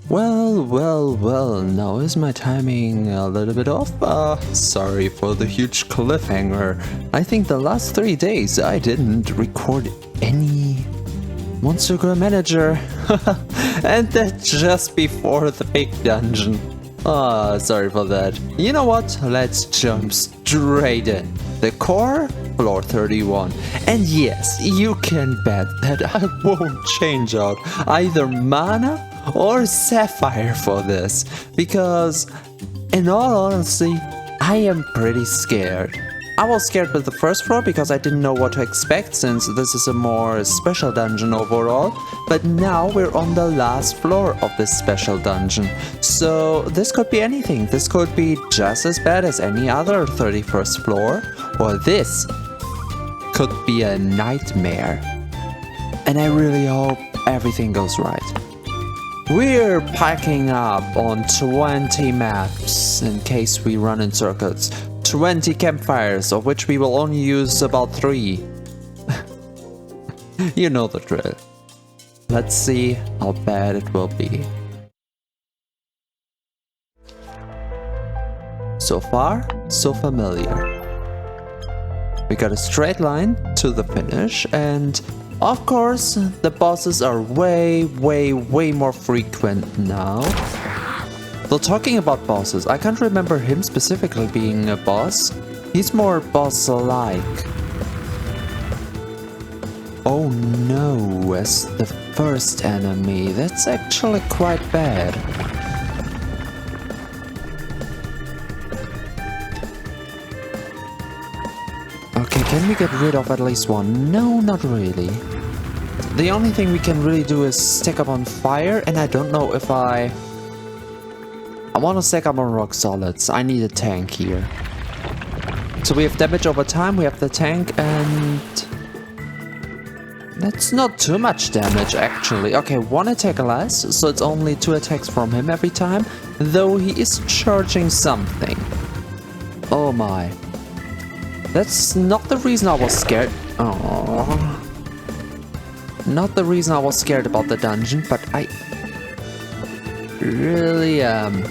Well, now is my timing a little bit off? Sorry for the huge cliffhanger. I think the last 3 days I didn't record any Monster Girl Manager. And that just before the big dungeon. Sorry for that. You know what? Let's jump straight in. The core, floor 31. And yes, you can bet that I won't change out either mana or sapphire for this, because in all honesty, I am pretty scared. I was scared with the first floor because I didn't know what to expect, since this is a more special dungeon overall, but now we're on the last floor of this special dungeon. So this could be anything. This could be just as bad as any other 31st floor, or this could be a nightmare. And I really hope everything goes right. We're packing up on 20 maps in case we run in circuits. 20 campfires, of which we will only use about 3. You know the drill. Let's see how bad it will be. So far, so familiar. We got a straight line to the finish, and of course, the bosses are way more frequent now. Though talking about bosses, I can't remember him specifically being a boss. He's more boss-like. Oh no, as the first enemy. That's actually quite bad. Okay, can we get rid of at least one? No, not really. The only thing we can really do is stack up on fire, and I don't know if I want to stack up on rock solids. I need a tank here. So we have damage over time, we have the tank, and that's not too much damage actually. Okay, 1 attack less, so it's only 2 attacks from him every time, though he is charging something. Oh my. That's not the reason I was scared. Oh, not the reason I was scared about the dungeon, but I really am.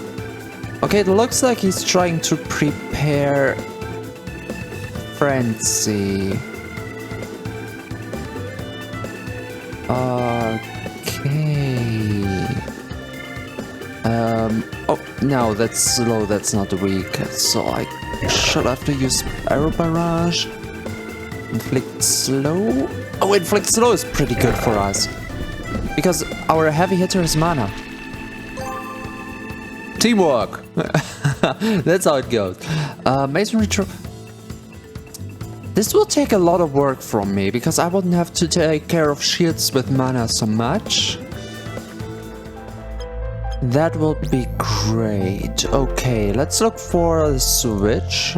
Okay, it looks like he's trying to prepare frenzy. Okay. Oh, no, that's slow, that's not weak. So I should have to use Arrow Barrage. Inflict slow. Oh, inflict slow is pretty good for us, because our heavy hitter is mana. Teamwork! That's how it goes. Masonry Trap. This will take a lot of work from me, because I wouldn't have to take care of shields with mana so much. That would be great. Okay, let's look for a switch.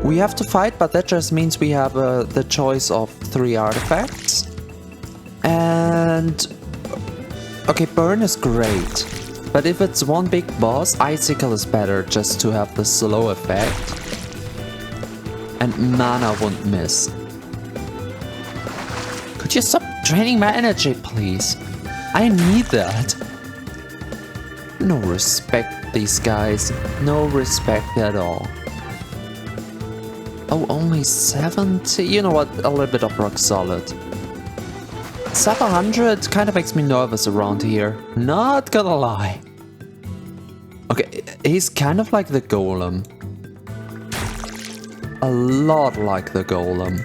We have to fight, but that just means we have the choice of 3 artifacts. And okay, burn is great. But if it's one big boss, Icicle is better just to have the slow effect. And mana won't miss. Could you stop draining my energy, please? I need that. No respect, these guys. No respect at all. Oh, only 70? You know what? A little bit of rock solid. Sub 100 kind of makes me nervous around here. Not gonna lie. Okay, he's kind of like the golem. A lot like the golem.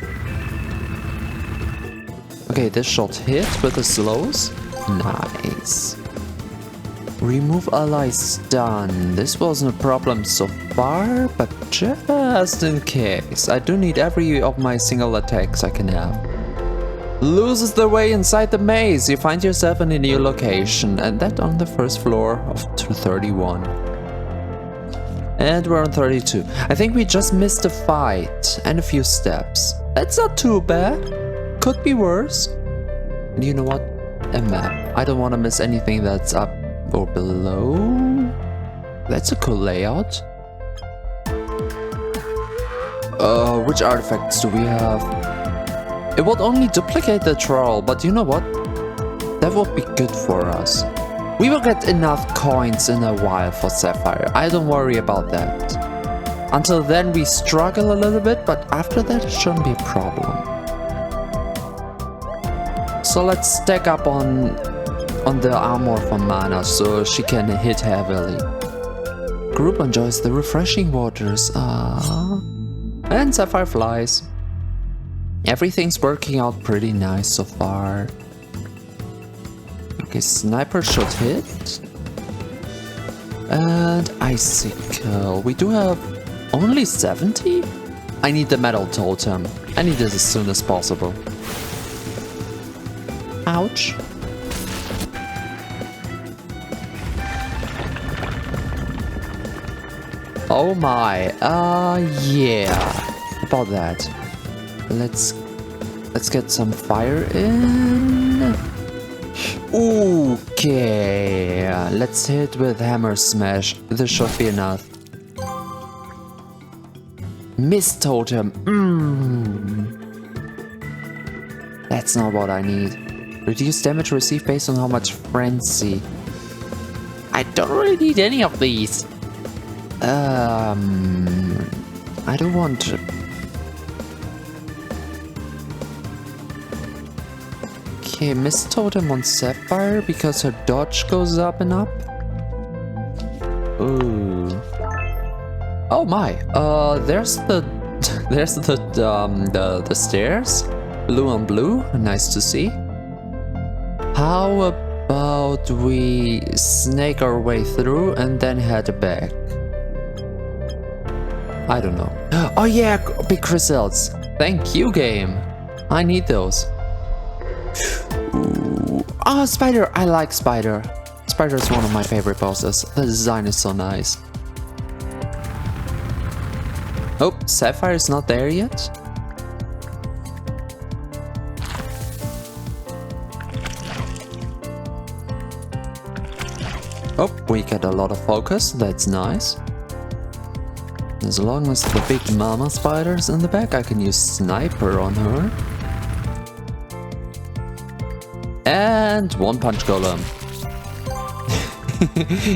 Okay, this shot hit with the slows. Nice. Remove ally stun. This wasn't a problem so far, but just in case. I do need every of my single attacks I can have. Loses the way inside the maze. You find yourself in a new location, and that on the first floor of 231. And we're on 32. I think we just missed a fight and a few steps. That's not too bad. Could be worse. And you know what? A map. I don't want to miss anything that's up or below. That's a cool layout. Which artifacts do we have? It would only duplicate the troll, but you know what? That would be good for us. We will get enough coins in a while for Sapphire. I don't worry about that. Until then we struggle a little bit, but after that it shouldn't be a problem. So let's stack up on the armor for Mana so she can hit heavily. Group enjoys the refreshing waters. And Sapphire flies. Everything's working out pretty nice so far. Okay, sniper should hit. And icicle. We do have only 70? I need the metal totem. I need it as soon as possible. Ouch. Oh my, yeah. About that. Let's get some fire in. Okay, let's hit with hammer smash. This should be enough. Mist totem. That's not what I need. Reduce damage received based on how much frenzy. I don't really need any of these. I don't want to. Okay, Mist Totem on Sapphire because her dodge goes up and up. Ooh. Oh my. There's the the stairs. Blue on blue. Nice to see. How about we snake our way through and then head back? I don't know. Oh yeah, big crystals. Thank you, game. I need those. Ooh. Oh, Spider. I like Spider. Spider is one of my favorite bosses. The design is so nice. Oh, Sapphire is not there yet. Oh, we get a lot of focus. That's nice. As long as the big mama spider's in the back, I can use sniper on her. And one punch golem.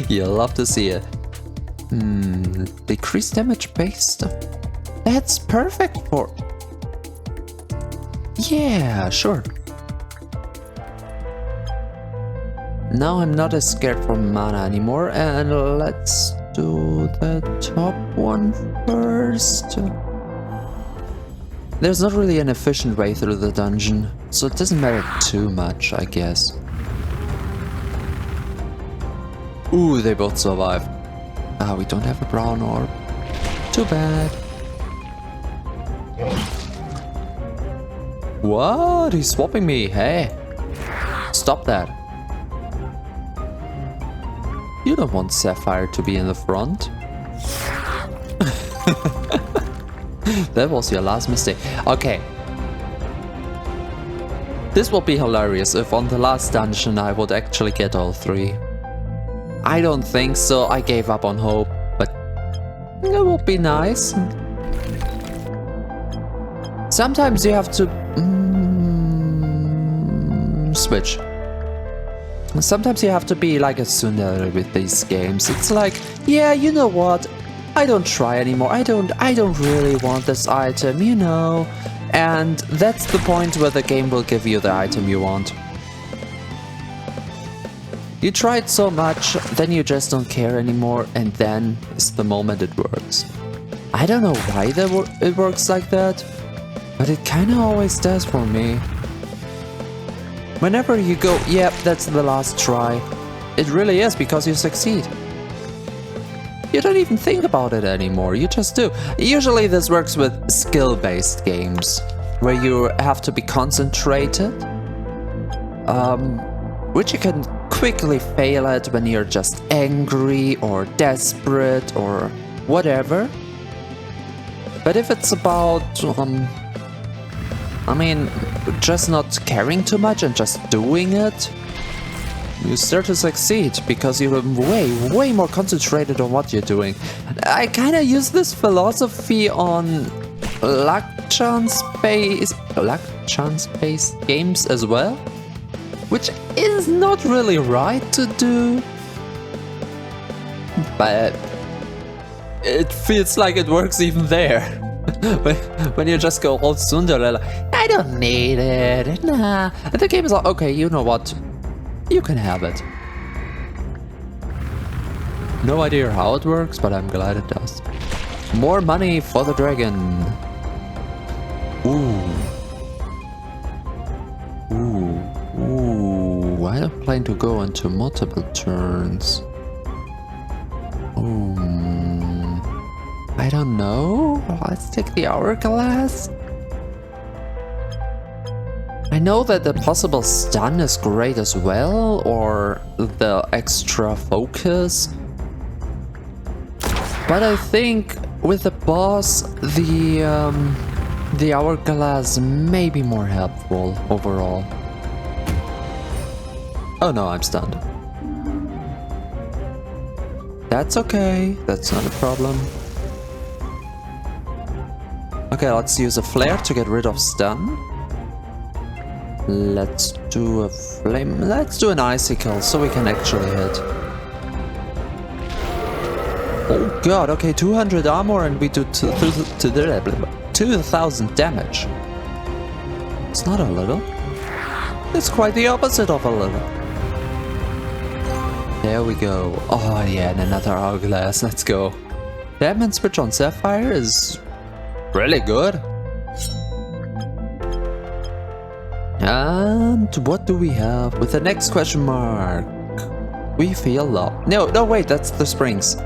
You'll love to see it. Decrease damage based. That's perfect for... Yeah, sure. Now I'm not as scared for mana anymore, and let's do the top one first. There's not really an efficient way through the dungeon, so it doesn't matter too much, I guess. Ooh, they both survive. Ah, we don't have a brown orb. Too bad. What? He's swapping me. Hey. Stop that. You don't want Sapphire to be in the front. That was your last mistake. Okay. This will be hilarious if on the last dungeon I would actually get all three. I don't think so. I gave up on hope, but it would be nice. Sometimes you have to switch. Sometimes you have to be like a tsundere with these games. It's like, yeah, you know what? I don't try anymore. I don't really want this item, you know. And that's the point where the game will give you the item you want. You tried so much, then you just don't care anymore, and then is the moment it works. I don't know why it works like that, but it kinda always does for me. Whenever you go, yep, that's the last try, it really is because you succeed. You don't even think about it anymore, you just do. Usually this works with skill-based games, where you have to be concentrated, which you can quickly fail at when you're just angry or desperate or whatever. But if it's about, I mean, just not caring too much and just doing it, you start to succeed because you're way more concentrated on what you're doing. I kind of use this philosophy on luck chance-based games as well. which is not really right to do, but it feels like it works even there. when you just go all tsundere, like, I don't need it, nah. And the game is like, okay, you know what? You can have it. No idea how it works, but I'm glad it does. More money for the dragon. Ooh. I don't plan to go into multiple turns. I don't know. Let's take the hourglass. I know that the possible stun is great as well, or the extra focus. But I think with the boss, the hourglass may be more helpful overall. Oh no, I'm stunned. That's okay, that's not a problem. Okay, let's use a flare to get rid of stun. Let's do a flame. Let's do an icicle so we can actually hit. Oh god, okay, 200 armor and we do 2000 damage. It's not a little. It's quite the opposite of a little. There we go. Oh yeah, and another hourglass. Let's go. The admin switch on Sapphire is really good. And what do we have with the next question mark? We feel low. No, wait, that's the springs.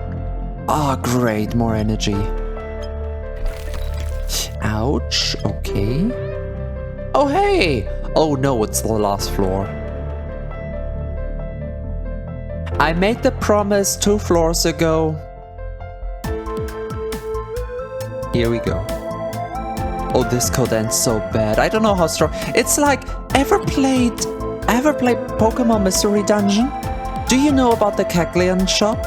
Ah, great, more energy. Ouch, okay. Oh, hey! Oh no, it's the last floor. I made the promise 2 floors ago. Here we go. Oh, this code ends so bad. I don't know how strong. It's like, ever played Pokemon Mystery Dungeon? Do you know about the Kecleon shop?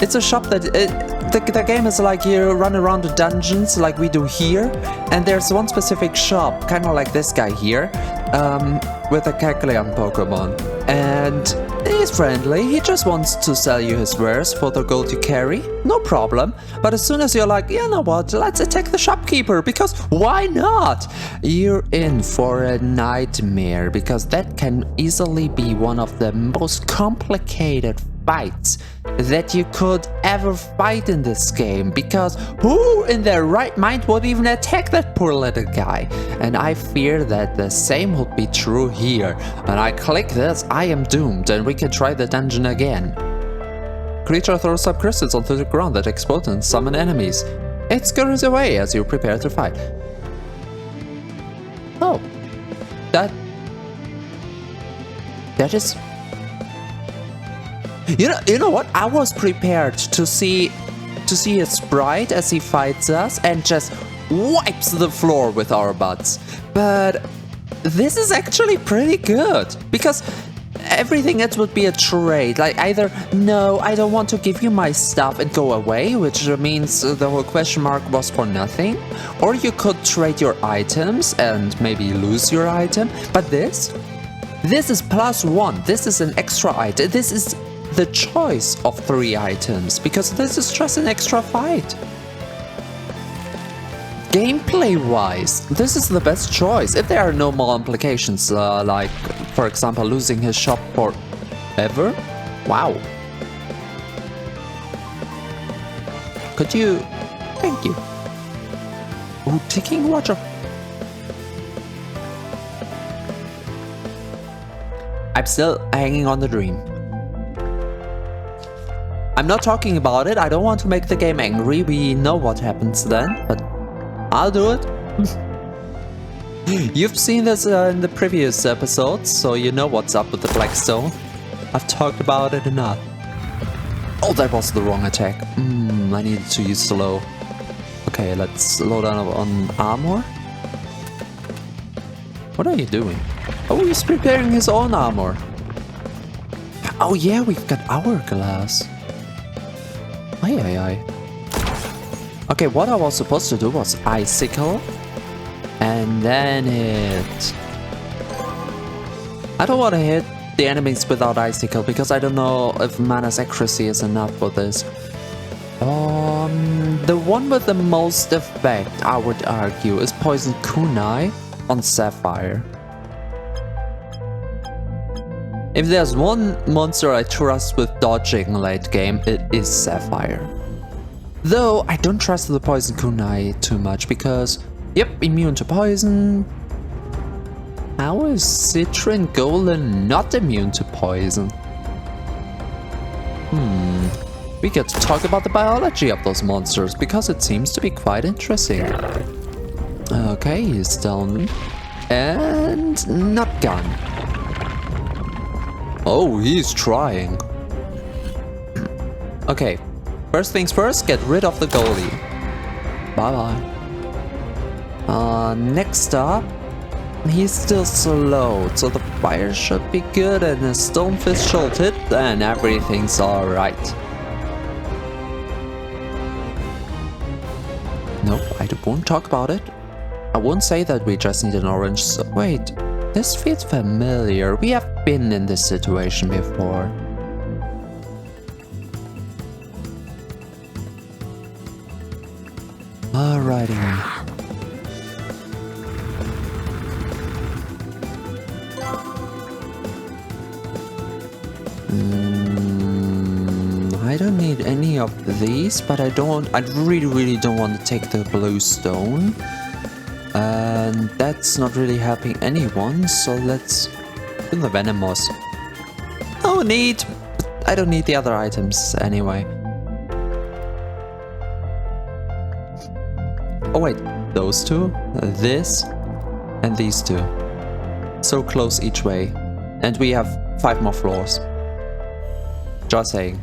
It's a shop that the game is like you run around the dungeons like we do here, and there's one specific shop, kind of like this guy here, with a Kecleon Pokemon, and he's friendly. He just wants to sell you his wares for the gold you carry, no problem. But as soon as you're like, you know what, let's attack the shopkeeper, because why not? You're in for a nightmare, because that can easily be one of the most complicated fights that you could ever fight in this game, because who in their right mind would even attack that poor little guy? And I fear that the same would be true here. When I click this, I am doomed, and we can try the dungeon again. Creature throws some crystals onto the ground that explode and summon enemies. It scurries away as you prepare to fight. Oh, that is... You know what? I was prepared to see a sprite as he fights us and just wipes the floor with our butts. But this is actually pretty good, because everything else would be a trade. Like either, no, I don't want to give you my stuff and go away, which means the whole question mark was for nothing. Or you could trade your items and maybe lose your item. But this is +1. This is an extra item. This is the choice of 3 items, because this is just an extra fight. Gameplay wise, this is the best choice if there are no more implications, like for example losing his shop forever. Wow. Could you... Thank you. Oh, ticking watcher. I'm still hanging on the dream. I'm not talking about it, I don't want to make the game angry, we know what happens then, but I'll do it. You've seen this in the previous episodes, so you know what's up with the Black Stone. I've talked about it enough. Oh, that was the wrong attack. I needed to use slow. Okay, let's slow down on armor. What are you doing? Oh, he's preparing his own armor. Oh yeah, we've got hourglass. Aye. Okay, what I was supposed to do was icicle and then hit. I don't want to hit the enemies without icicle because I don't know if mana's accuracy is enough for this. The one with the most effect, I would argue, is Poison Kunai on Sapphire. If there's one monster I trust with dodging late game, it is Sapphire. Though I don't trust the Poison Kunai too much because, yep, immune to poison. How is Citron Golem not immune to poison? We get to talk about the biology of those monsters because it seems to be quite interesting. Okay, he's down. And not gone. Oh, he's trying. Okay, first things first, get rid of the goalie. Bye-bye. Next up, he's still slowed, so the fire should be good and the stonefish should hit and everything's alright. Nope, I won't talk about it. I won't say that we just need an orange. So wait, this feels familiar. We have been in this situation before. Alrighty. I don't need any of these, but I really don't want to take the blue stone. And that's not really helping anyone, so let's do the venomous. Oh, neat! I don't need the other items anyway. Oh wait, those two, this, and these two. So close each way. And we have 5 more floors. Just saying.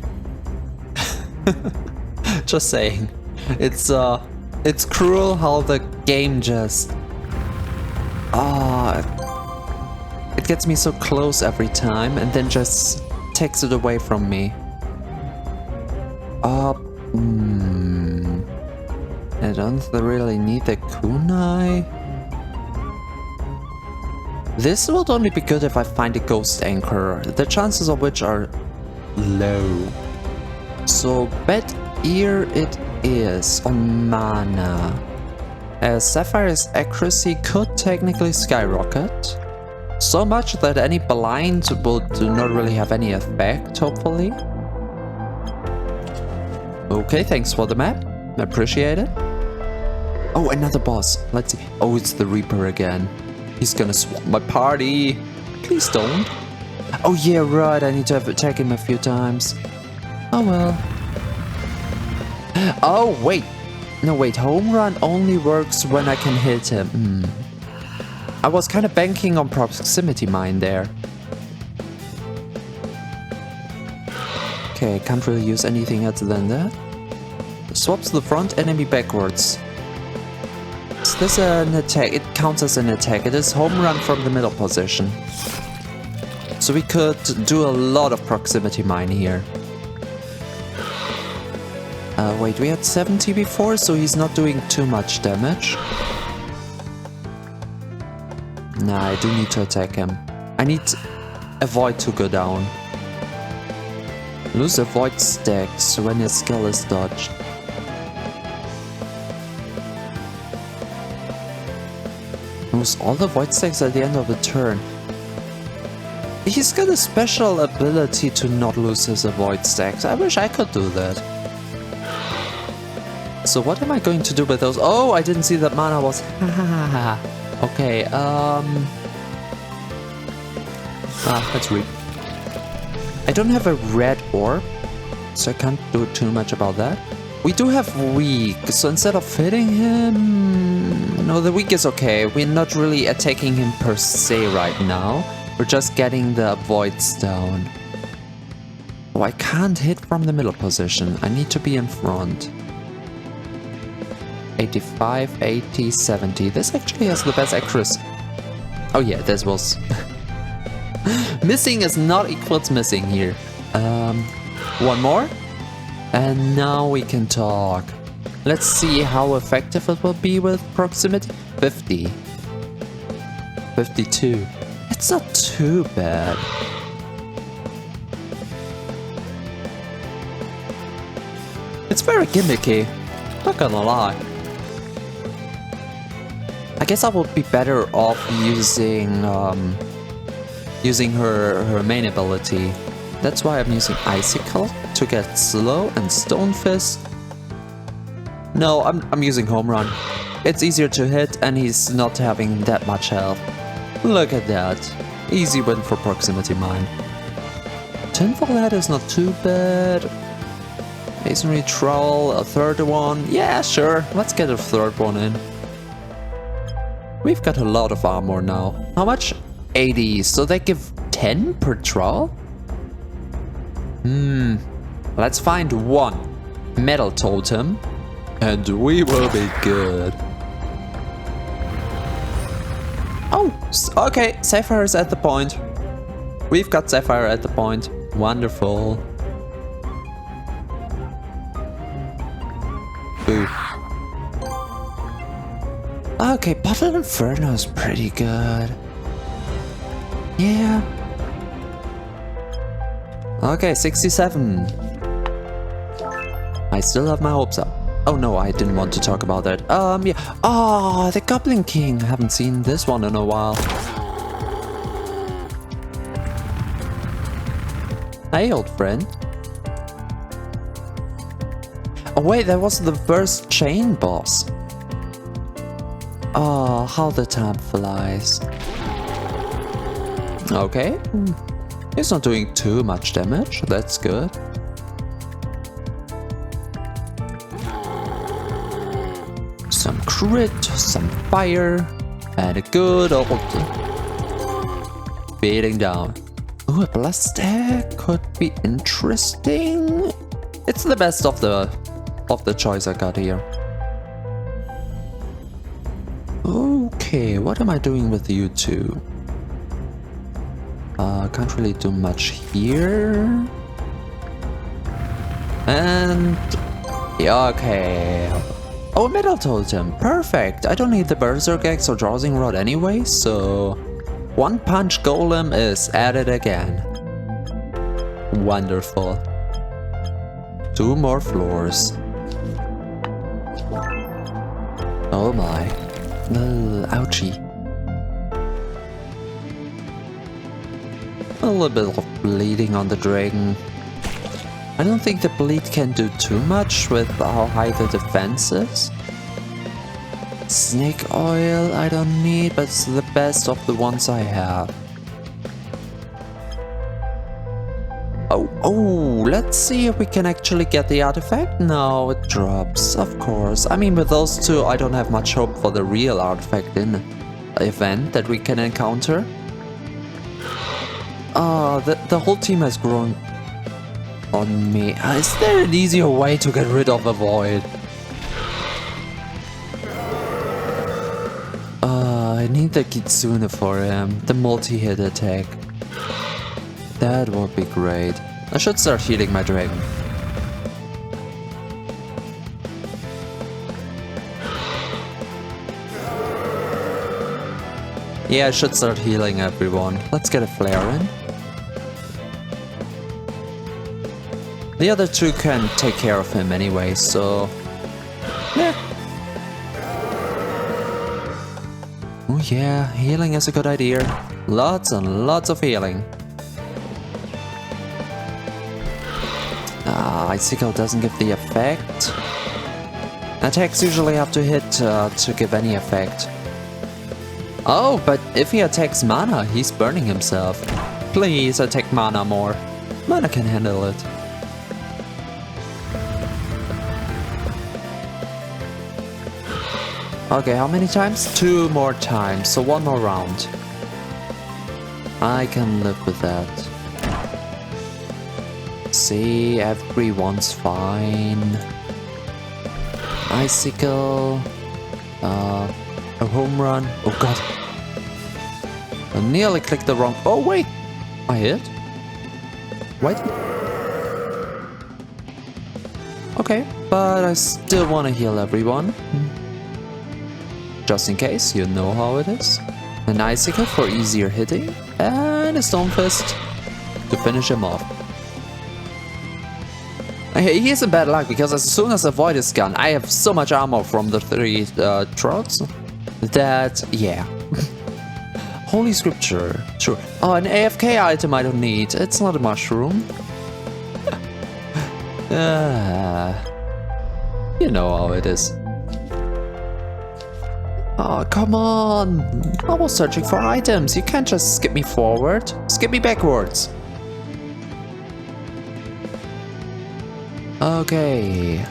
Just saying. It's cruel how the game just... it gets me so close every time and then just takes it away from me. I don't really need the kunai. This would only be good if I find a ghost anchor, the chances of which are low. So bet here it is on mana. As Sapphire's accuracy could technically skyrocket. So much that any blind would not really have any effect, hopefully. Okay, thanks for the map. Appreciate it. Oh, another boss. Let's see. Oh, it's the Reaper again. He's gonna swap my party. Please don't. Oh yeah, right. I need to attack him a few times. Oh well. Oh, wait. No, wait. Home run only works when I can hit him. I was kind of banking on proximity mine there. Okay, can't really use anything else than that. Swaps the front enemy backwards. Is this an attack? It counts as an attack. It is home run from the middle position. So we could do a lot of proximity mine here. Wait, we had 70 before, so he's not doing too much damage. Nah, I do need to attack him. I need a void to go down. Lose a void stacks when his skill is dodged. Lose all the void stacks at the end of the turn. He's got a special ability to not lose his avoid stacks. I wish I could do that. So what am I going to do with those? Oh, I didn't see that mana was... Okay, let's read. I don't have a red orb, so I can't do too much about that. We do have weak, so instead of hitting him... No, the weak is okay. We're not really attacking him per se right now. We're just getting the voids down. Oh, I can't hit from the middle position. I need to be in front. 85, 80, 70. This actually has the best accuracy. Oh yeah, this was... Missing is not equal to missing here. One more. And now we can talk. Let's see how effective it will be with proximity. 50. 52. It's not too bad. It's very gimmicky, not gonna lie. I guess I would be better off using her main ability. That's why I'm using Icicle to get slow and Stone Fist. No, I'm using Home Run. It's easier to hit and he's not having that much health. Look at that. Easy win for Proximity Mine. Tinfoil Hat is not too bad. Masonry Trowel, a third one. Yeah, sure. Let's get a third one in. We've got a lot of armor now. How much? 80. So they give 10 per trowel? Let's find one metal totem and we will be good. Oh, okay. Sapphire is at the point. We've got Sapphire at the point. Wonderful. Ooh. Okay, Bottle Inferno is pretty good. Yeah. Okay, 67. I still have my hopes up. Oh no, I didn't want to talk about that. Yeah. Oh, the Goblin King. I haven't seen this one in a while. Hey, old friend. Oh wait, that was the first chain boss. Oh, how the time flies. Okay. He's not doing too much damage. That's good. Some crit, some fire, and a good old beating down. Ooh, a blast tag could be interesting. It's the best of the choice I got here. Okay, what am I doing with you two? Can't really do much here. And yeah, okay. Oh, Metal Totem, perfect. I don't need the Berserk Axe or Drawsing Rod anyway, so One Punch Golem is added again. Wonderful. 2 more floors. Oh my. Ouchie. A little bit of bleeding on the dragon. I don't think the bleed can do too much with how high the defense is. Snake oil I don't need, but it's the best of the ones I have. Oh, let's see if we can actually get the artifact. No, it drops, of course. I mean, with those two, I don't have much hope for the real artifact in the event that we can encounter. The whole team has grown on me. Is there an easier way to get rid of a void? I need the Kitsune for him. The multi-hit attack. That would be great. I should start healing my dragon. Yeah, I should start healing everyone. Let's get a flare in. The other two can take care of him anyway, so... yeah. Oh yeah, healing is a good idea. Lots and lots of healing. Icicle doesn't give the effect. Attacks usually have to hit to give any effect. Oh, but if he attacks mana, he's burning himself. Please attack mana more. Mana can handle it. Okay, how many times? 2 more times, so 1 more round. I can live with that. See, everyone's fine. Icicle. A home run. Oh god. I nearly clicked the wrong... oh wait! I hit? Wait. Okay, but I still want to heal everyone. Just in case, you know how it is. An Icicle for easier hitting, and a Stone Fist to finish him off. He is in bad luck because as soon as I avoid his gun, I have so much armor from the 3 trouts that, yeah. Holy scripture. Sure. Oh, an AFK item I don't need. It's not a mushroom. You know how it is. Oh, come on. I was searching for items. You can't just skip me forward. Skip me backwards. Okay.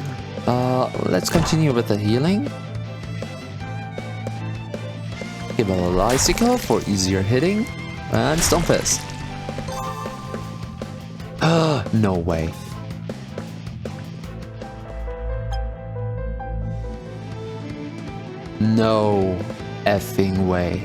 Let's continue with the healing. Give a little icicle for easier hitting. And Stone Fist. No way. No effing way.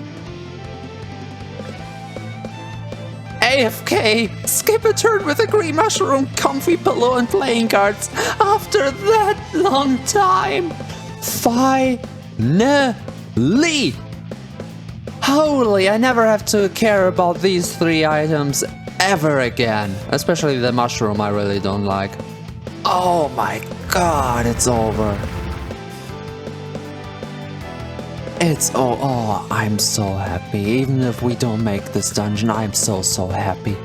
AFK! Skip a turn with a green mushroom, comfy pillow and playing cards after that long time! Finally! Holy, I never have to care about these 3 items ever again. Especially the mushroom I really don't like. Oh my god, it's over. Oh, I'm so happy. Even if we don't make this dungeon, I'm so happy.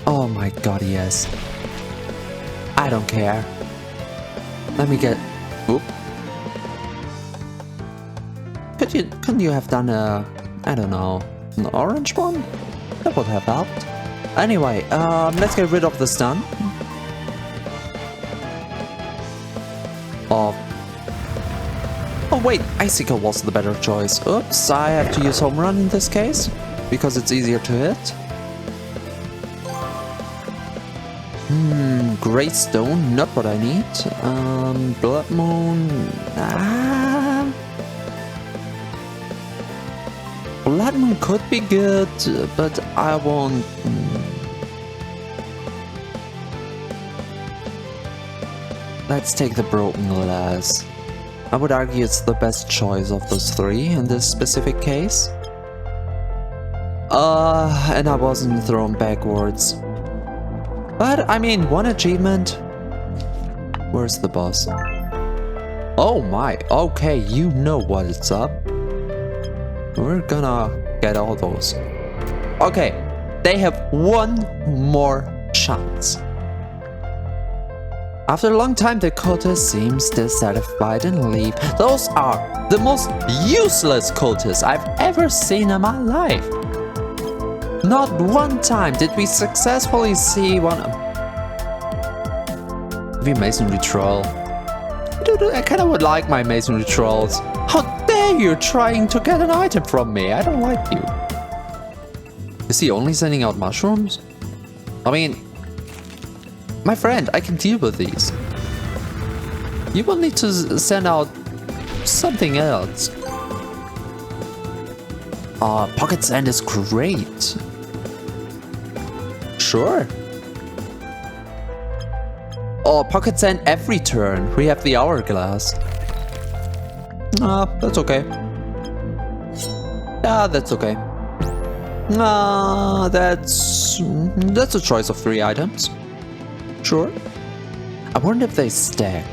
Oh my god, yes. I don't care. Let me get... Oop. Couldn't you have done a... I don't know, an orange one? That would have helped. Anyway, let's get rid of the stun. Oh wait, Icicle was the better choice. Oops, I have to use Home Run in this case, because it's easier to hit. Great Stone, not what I need. Blood Moon... Blood Moon could be good, but I won't... Let's take the Broken Glass. I would argue it's the best choice of those 3 in this specific case. And I wasn't thrown backwards. But, I mean, 1 achievement. Where's the boss? Oh my, okay, you know what it's up. We're gonna get all those. Okay, they have 1 more chance. After a long time, the cultist seems dissatisfied and leave. Those are the most useless cultists I've ever seen in my life. Not one time did we successfully see one... Maybe Masonry Troll. I kinda would like my Masonry Trolls. How dare you trying to get an item from me? I don't like you. Is he only sending out mushrooms? I mean... My friend, I can deal with these. You will need to send out something else. Pocket Sand is great. Sure. Oh, Pocket Sand every turn. We have the Hourglass. That's okay. That's okay. That's a choice of 3 items. Sure. I wonder if they stack.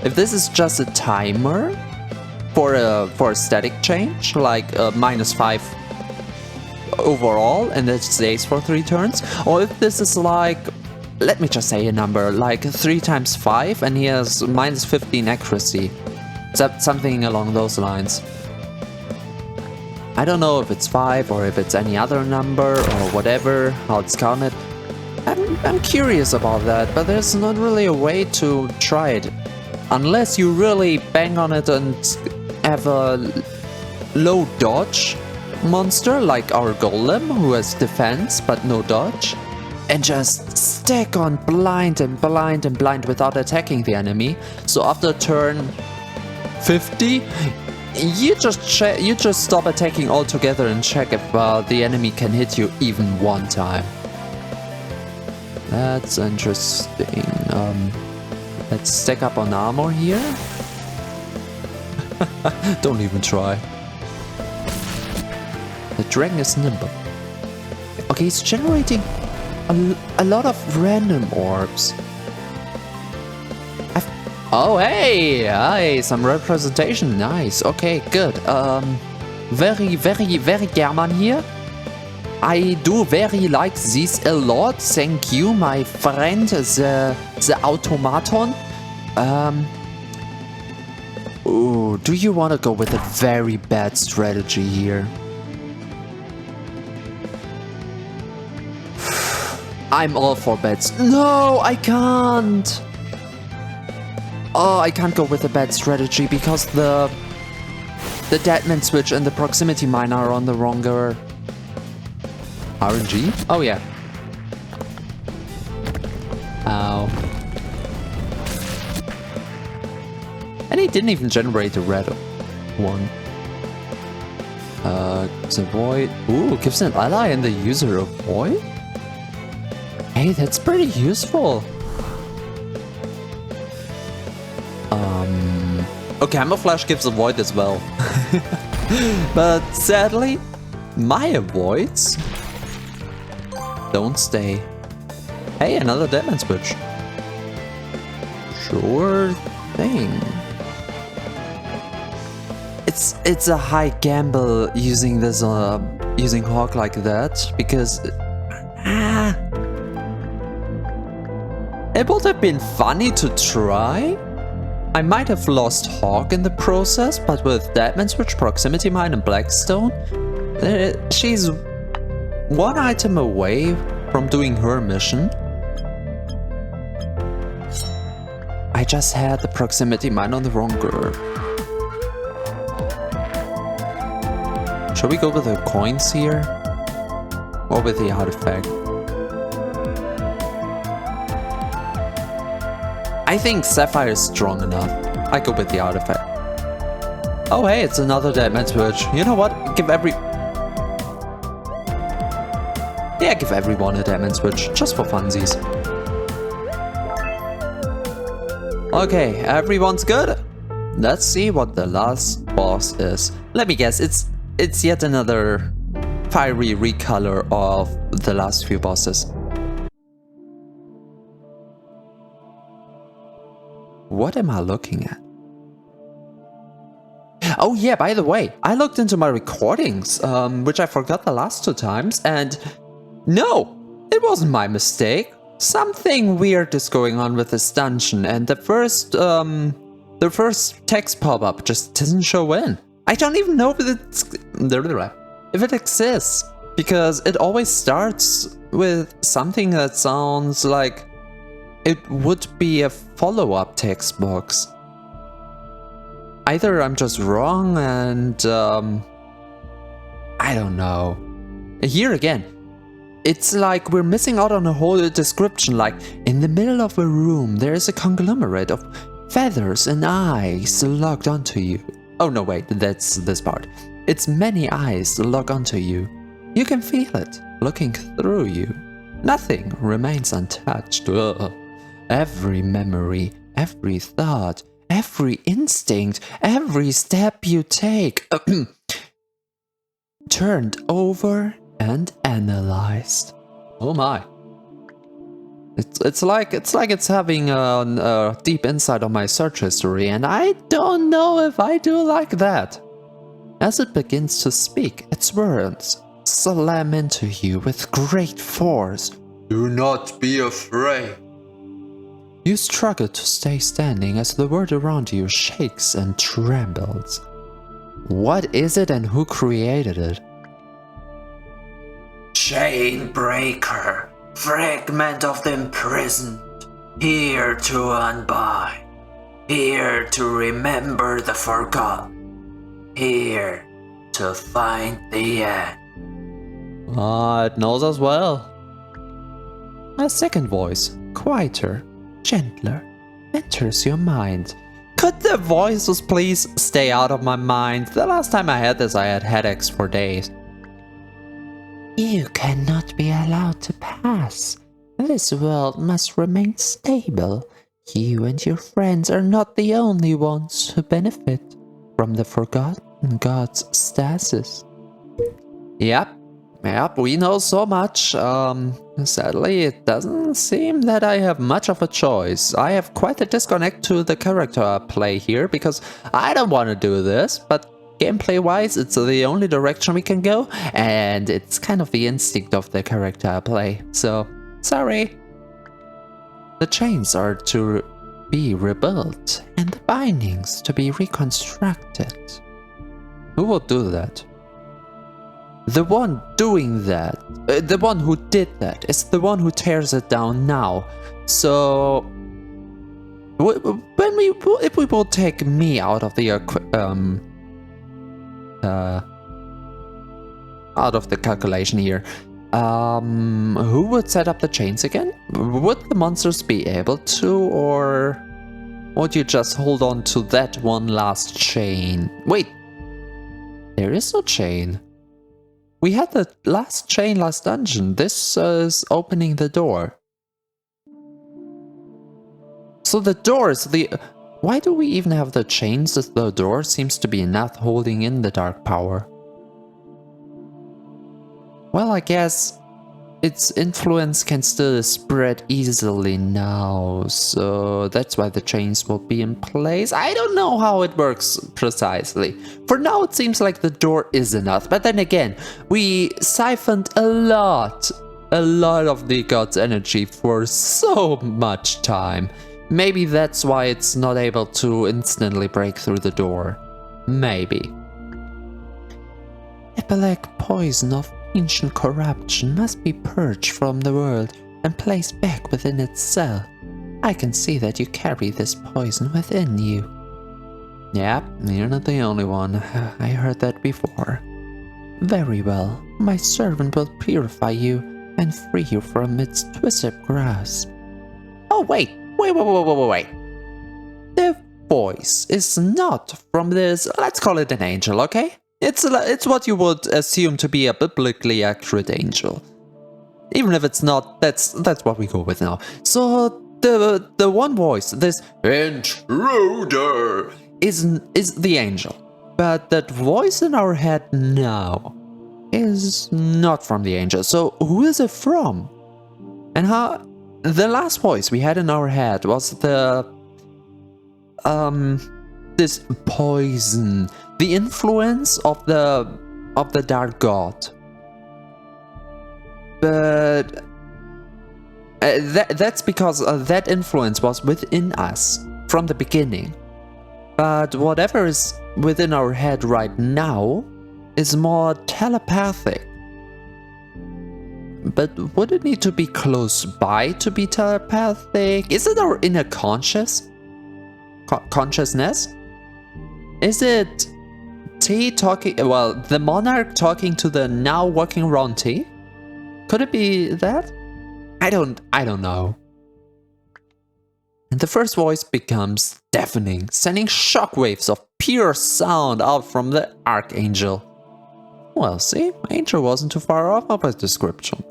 If this is just a timer for a static change, like -5 overall, and it stays for 3 turns, or if this is like, let me just say a number, like 3 times 5, and he has -15 accuracy, something along those lines. I don't know if it's 5 or if it's any other number or whatever, how it's counted. I'm curious about that, but there's not really a way to try it. Unless you really bang on it and have a low dodge monster like our golem, who has defense but no dodge, and just stack on blind and blind and blind without attacking the enemy. So after turn 50, you just stop attacking altogether and check if the enemy can hit you even 1 time. That's interesting. Let's stack up on armor here. Don't even try. The dragon is nimble. Okay, it's generating a lot of random orbs. Oh, hey, some representation. Nice. Okay, good. Very German here. I do very like this a lot. Thank you, my friend, the automaton. Ooh, do you want to go with a very bad strategy here? I'm all for bets. No, I can't. Oh, I can't go with a bad strategy because the Deadman switch and the proximity mine are on the wronger RNG? Oh yeah. Ow. And he didn't even generate a red one. The void. Ooh, gives an ally and the user a void? Hey, that's pretty useful. Oh, camouflage gives a void as well. But sadly, my avoids don't stay. Hey, another Deadman switch. Sure thing. It's a high gamble using this using Hawk like that because it would have been funny to try. I might have lost Hawk in the process, but with Deadman switch, proximity mine, and Blackstone, she's one item away from doing her mission. I just had the proximity mine on the wrong girl. Shall we go with the coins here? Or with the artifact? I think Sapphire is strong enough. I go with the artifact. Oh hey, it's another Deadman switch. You know what? Give everyone a Deadman switch, just for funsies. Okay, everyone's good. Let's see what the last boss is. Let me guess, it's yet another fiery recolor of the last few bosses. What am I looking at? Oh yeah, by the way, I looked into my recordings, which I forgot the last 2 times, and no, it wasn't my mistake. Something weird is going on with this dungeon, and the first text pop-up just doesn't show in. I don't even know if it exists, because it always starts with something that sounds like it would be a follow-up text box. Either I'm just wrong and I don't know. Here again, it's like we're missing out on a whole description, like in the middle of a room there is a conglomerate of feathers and eyes locked onto you. Oh no, wait, that's this part. It's many eyes lock onto you. You can feel it looking through you. Nothing remains untouched. Ugh. Every memory, every thought, every instinct, every step you take turned over and analyzed. Oh my. It's like it's having a deep insight on my search history, and I don't know if I do like that. As it begins to speak, its words slam into you with great force. Do not be afraid. You struggle to stay standing as the world around you shakes and trembles. What is it and who created it? Chain breaker, fragment of the imprisoned, here to unbind, here to remember the forgotten, here to find the end. Ah, it knows us well. A second voice, quieter, gentler, enters your mind. Could the voices please stay out of my mind? The last time I had this, I had headaches for days. You cannot be allowed to pass. This world must remain stable. You and your friends are not the only ones who benefit from the Forgotten God's stasis. Yep, Yep, we know so much. Sadly, it doesn't seem that I have much of a choice. I have quite a disconnect to the character I play here, because I don't want to do this, but gameplay-wise, it's the only direction we can go, and it's kind of the instinct of the character I play, so sorry. The chains are to be rebuilt, and the bindings to be reconstructed. Who will do that? The one doing that, the one who did that, is the one who tears it down now. So, if we will take me out of the calculation here, who would set up the chains again? Would the monsters be able to, or would you just hold on to that one last chain? Wait, there is no chain. We had the last chain last dungeon. This is opening the door. So the door is the... Why do we even have the chains if the door seems to be enough holding in the dark power? Well, I guess its influence can still spread easily now, so that's why the chains will be in place. I don't know how it works precisely. For now, it seems like the door is enough, but then again, we siphoned a lot of the god's energy for so much time. Maybe that's why it's not able to instantly break through the door. Maybe. A black poison of ancient corruption must be purged from the world and placed back within its cell. I can see that you carry this poison within you. Yep, you're not the only one. I heard that before. Very well, my servant will purify you and free you from its twisted grasp. Oh wait. The voice is not from this, let's call it an angel, okay? It's what you would assume to be a biblically accurate angel. Even if it's not, that's what we go with now. So the one voice, this intruder, is the angel. But that voice in our head now is not from the angel. So who is it from? And how the last voice we had in our head was the this poison, the influence of the dark god. But that's because that influence was within us from the beginning. But whatever is within our head right now is more telepathic. But would it need to be close by to be telepathic? Is it our inner consciousness? Is it T talking, well, the monarch talking to the now walking around T? Could it be that? I don't know. And the first voice becomes deafening, sending shockwaves of pure sound out from the archangel. Well, see, angel wasn't too far off of a description.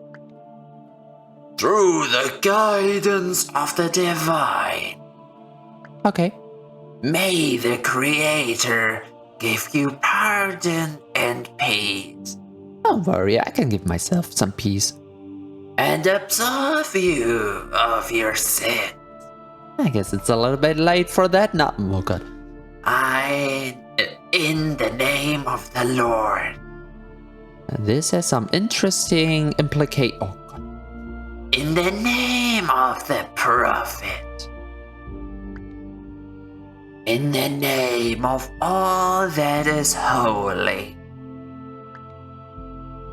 Through the guidance of the divine. Okay. May the Creator give you pardon and peace. Don't worry, I can give myself some peace. And absolve you of your sin. I guess it's a little bit late for that now. Oh god. In the name of the Lord. This has some interesting implication. Oh god. In the name of the prophet. In the name of all that is holy.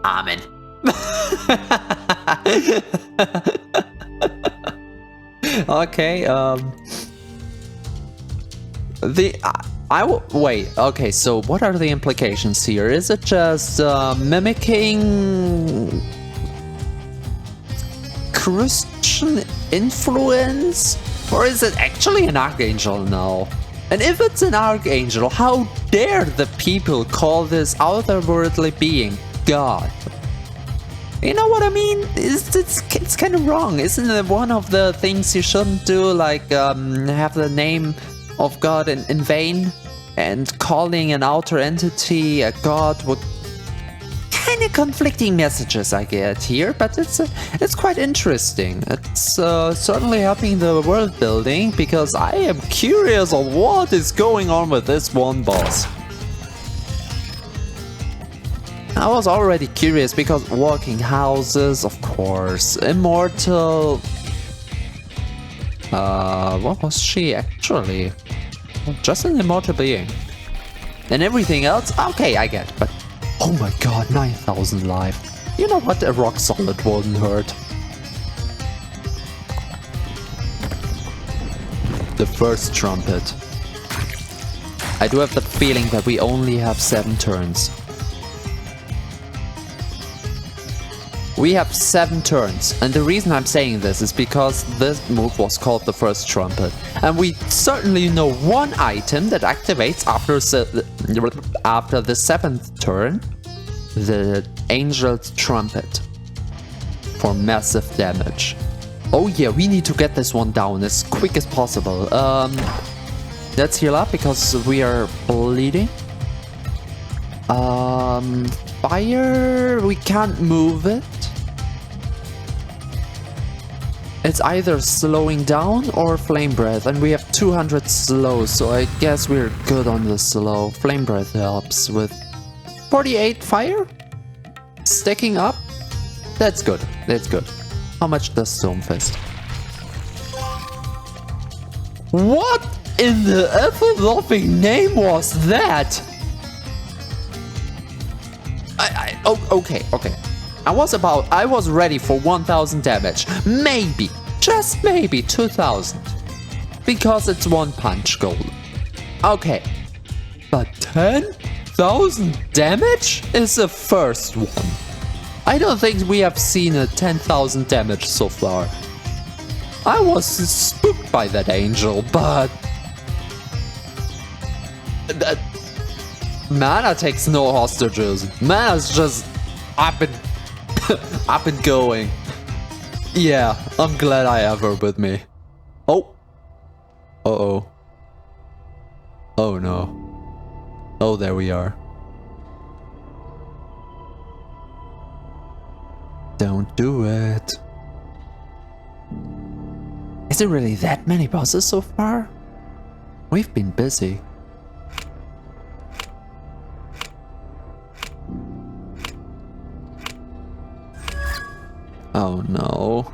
Amen. Okay, wait, okay, so what are the implications here? Is it just mimicking Christian influence? Or is it actually an archangel now? And if it's an archangel, how dare the people call this otherworldly being God? You know what I mean? It's kind of wrong. Isn't it one of the things you shouldn't do, like have the name of God in vain? And calling an outer entity a god would kind of conflicting messages I get here, but it's quite interesting. It's certainly helping the world building because I am curious of what is going on with this one boss. I was already curious because walking houses, of course, immortal. What was she actually? Just an immortal being. And everything else, okay, I get, but oh my god, 9,000 life. You know what? A rock solid wouldn't hurt. The first trumpet. I do have the feeling that we only have 7 turns. We have 7 turns, and the reason I'm saying this is because this move was called the first trumpet. And we certainly know one item that activates after the 7th turn, the Angel's Trumpet, for massive damage. Oh yeah, we need to get this one down as quick as possible. Let's heal up because we are bleeding. Fire, we can't move it. It's either slowing down or flame breath, and we have 200 slow, so I guess we're good on the slow. Flame breath helps with 48 fire? Stacking up? That's good, that's good. How much does Stonefist? What in the ever-loving name was that? Oh, okay. I was ready for 1000 damage. Maybe, just maybe 2000. Because it's one punch goal. Okay. But 10,000 damage is the first one. I don't think we have seen a 10,000 damage so far. I was spooked by that angel, but... Mana takes no hostages. Mana's just up and going. Yeah, I'm glad I have her with me. Oh. Uh-oh. Oh no. Oh, there we are. Don't do it. Is it really that many bosses so far? We've been busy. Oh no.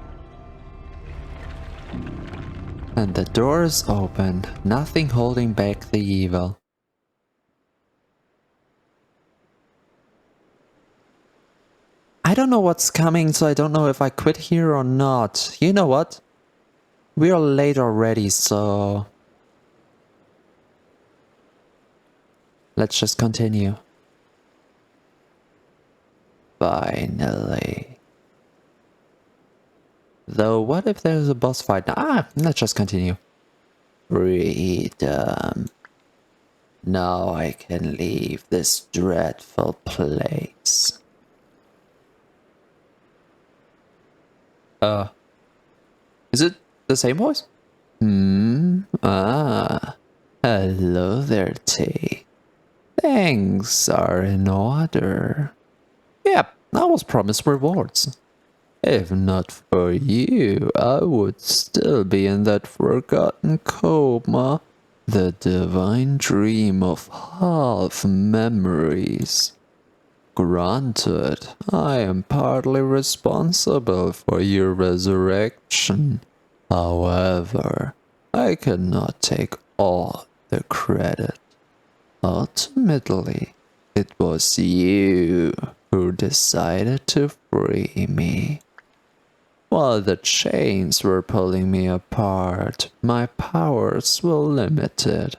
And the door is open, nothing holding back the evil. I don't know what's coming, so I don't know if I quit here or not. You know what? We are late already, so... let's just continue. Finally. Though, what if there's a boss fight? Let's just continue. Freedom. Now I can leave this dreadful place. Is it the same voice? Hello there, T. Things are in order. Yep, I was promised rewards. If not for you, I would still be in that forgotten coma, the divine dream of half memories. Granted, I am partly responsible for your resurrection. However, I cannot take all the credit. Ultimately, it was you who decided to free me. While the chains were pulling me apart, my powers were limited.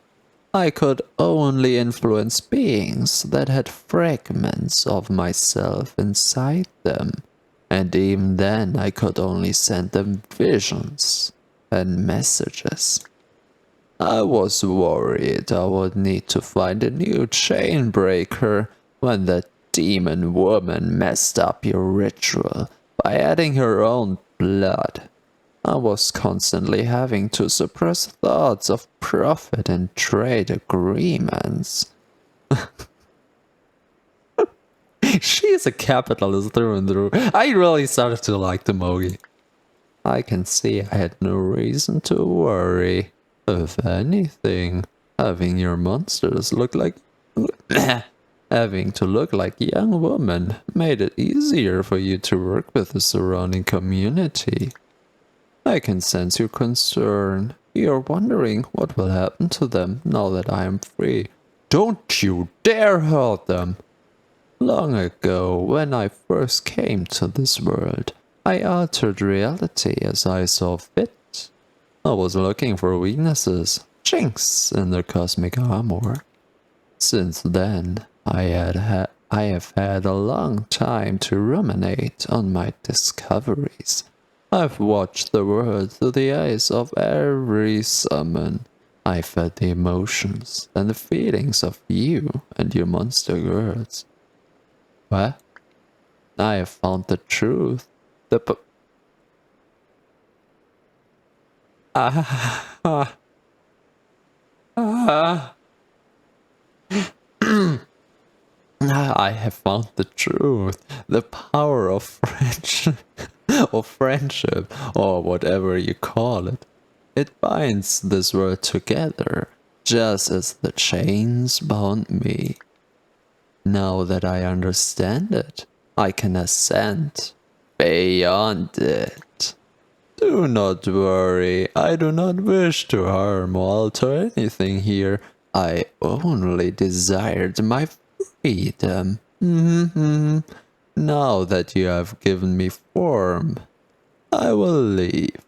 I could only influence beings that had fragments of myself inside them, and even then I could only send them visions and messages. I was worried I would need to find a new chain breaker when that demon woman messed up your ritual by adding her own blood. I was constantly having to suppress thoughts of profit and trade agreements. She is a capitalist through and through. I really started to like the Mogi. I can see I had no reason to worry. If anything, having your monsters look like... having to look like young women made it easier for you to work with the surrounding community. I can sense your concern. You're wondering what will happen to them now that I am free. Don't you dare hurt them! Long ago, when I first came to this world, I altered reality as I saw fit. I was looking for weaknesses, chinks in their cosmic armor. Since then, I have had a long time to ruminate on my discoveries. I've watched the world through the eyes of every summon. I felt the emotions and the feelings of you and your monster girls. What? I have found the truth. I have found the truth. The power of friendship, or whatever you call it. It binds this world together, just as the chains bound me. Now that I understand it, I can ascend beyond it. Do not worry, I do not wish to harm or alter anything here. I only desired my freedom. Now that you have given me form, I will leave.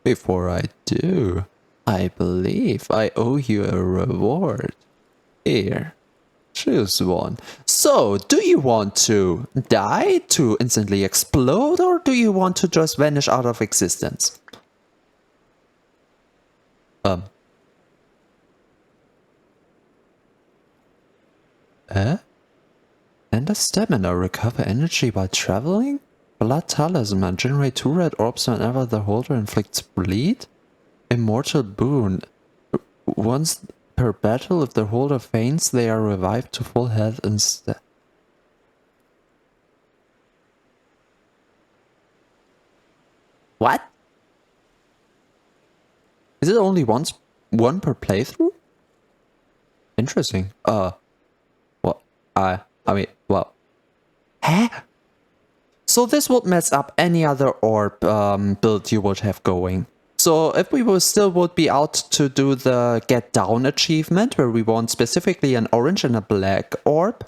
Before I do, I believe I owe you a reward. Here, choose one. So, do you want to die, to instantly explode, or do you want to just vanish out of existence? And the stamina recover energy while traveling? Blood talisman generate 2 red orbs whenever the holder inflicts bleed? Immortal boon. Once per battle, if the holder faints, they are revived to full health instead. What? Is it only one per playthrough? Interesting. Well, I mean, well. Huh? So this would mess up any other orb build you would have going. So if we would be out to do the get down achievement, where we want specifically an orange and a black orb,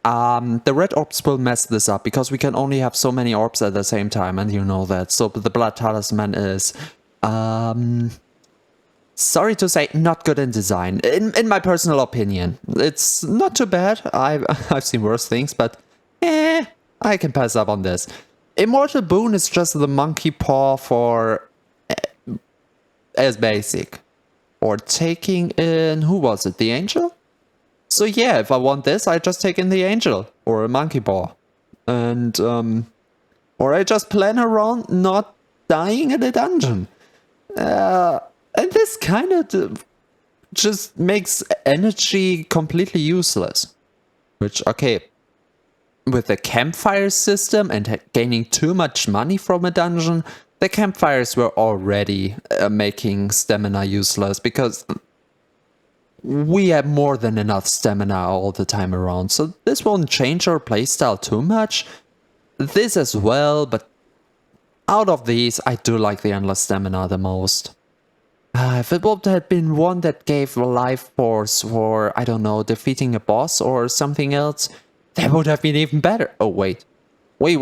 the red orbs will mess this up, because we can only have so many orbs at the same time, and you know that. So the blood talisman is, sorry to say, not good in design, in my personal opinion. It's not too bad, I've seen worse things, but I can pass up on this. Immortal Boon is just the monkey paw for as basic. Or taking in, who was it, the angel? So yeah, if I want this, I just take in the angel or a monkey paw. And or I just plan around not dying in a dungeon. And this kind of just makes energy completely useless. Which, okay, with the campfire system and gaining too much money from a dungeon, the campfires were already making stamina useless, because we have more than enough stamina all the time around. So this won't change our playstyle too much. This as well, but out of these, I do like the endless stamina the most. If it would have been one that gave life force for, I don't know, defeating a boss or something else, that would have been even better. Oh, wait. Wait.